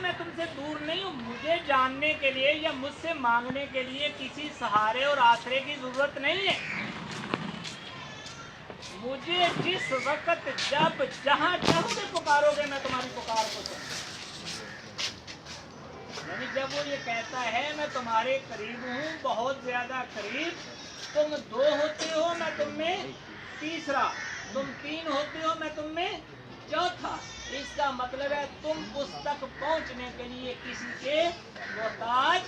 میں تم سے دور نہیں ہوں. مجھے جاننے کے لیے یا مجھ سے مانگنے کے لیے کسی سہارے اور آسرے کی ضرورت نہیں ہے. مجھے جس وقت جب جہاں چاہو گے پکارو گے میں تمہاری پکار کو سنوں. یعنی جب وہ یہ کہتا ہے میں تمہارے قریب ہوں, بہت زیادہ قریب, تم 2 ہوتے ہو میں تم میں تیسرا, تم 3 ہوتے ہو میں تم میں چوتھا. اس کا مطلب ہے تم اس تک پہنچنے کے لیے کسی کے محتاج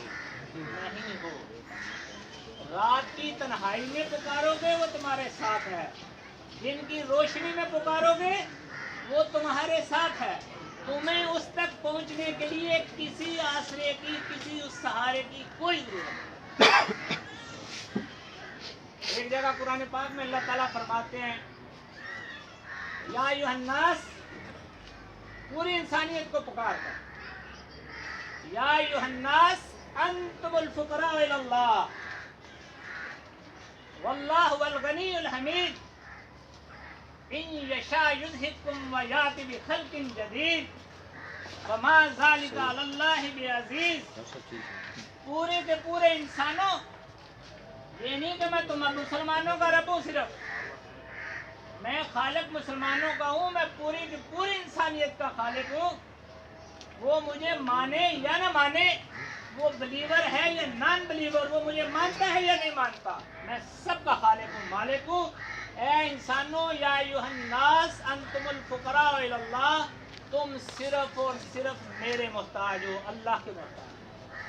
نہیں ہو. رات کی تنہائی میں پکارو گے وہ تمہارے ساتھ ہے, دن کی روشنی میں پکارو گے وہ تمہارے ساتھ ہے. تمہیں اس تک پہنچنے کے لیے کسی آسرے کی, کسی اس سہارے کی کوئی ضرورت نہیں. ایک جگہ قرآن پاک میں اللہ تعالیٰ فرماتے ہیں یا ایھا الناس, پوری انسانیت کو پکار کر, یا ایھا الناس انتم الفقراء الی اللہ واللہ هو الغنی الحمید ان یشاء یذھبکم ویأت بخلق جدید وما ذلک علی اللہ بعزیز. پورے کے پورے انسانوں, یہ نہیں کہ میں تم مسلمانوں کا رب ہوں, صرف میں خالق مسلمانوں کا ہوں, میں پوری کی پوری انسانیت کا خالق ہوں. وہ مجھے مانے یا نہ مانے, وہ بلیور ہے یا نان بلیور, وہ مجھے مانتا ہے یا نہیں مانتا, میں سب کا خالق ہوں, مالک ہوں. اے انسانوں, یا ایھا الناس انتم الفقراء الی اللہ, تم صرف اور صرف میرے محتاج ہو, اللہ کے محتاج,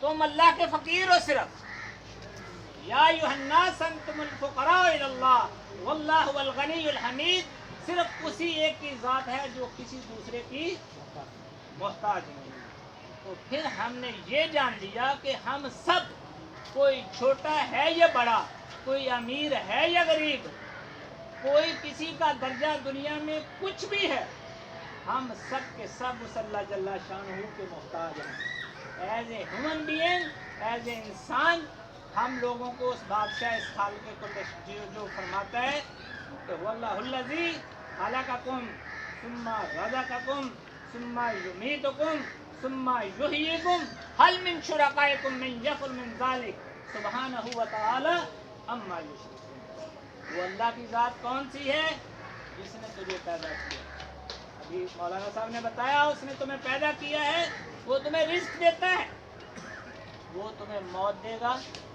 تم اللہ کے فقیر ہو صرف. یا ایھا الناس انتم الفقراء الی اللہ واللہ هو الغنی الحمید, صرف اسی ایک کی ذات ہے جو کسی دوسرے کی محتاج نہیں. تو پھر ہم نے یہ جان لیا کہ ہم سب, کوئی چھوٹا ہے یا بڑا, کوئی امیر ہے یا غریب, کوئی کسی کا درجہ دنیا میں کچھ بھی ہے, ہم سب کے سب اس اللہ جل شانہ کے محتاج ہیں. As a human being, as a انسان, ہم لوگوں کو اس بادشاہ اس خالق کو جو فرماتا ہے کہ واللہ الذی خلقکم ثم رزقکم ثم یمیتکم ثم یحییکم هل من شرکائکم من یفعل من ذلک سبحانہ وتعالی عما یشرکون. وہ اللہ کی ذات کون سی ہے جس نے تجھے پیدا کیا. ابھی مولانا صاحب نے بتایا اس نے تمہیں پیدا کیا ہے, وہ تمہیں رزق دیتا ہے, وہ تمہیں موت دے گا,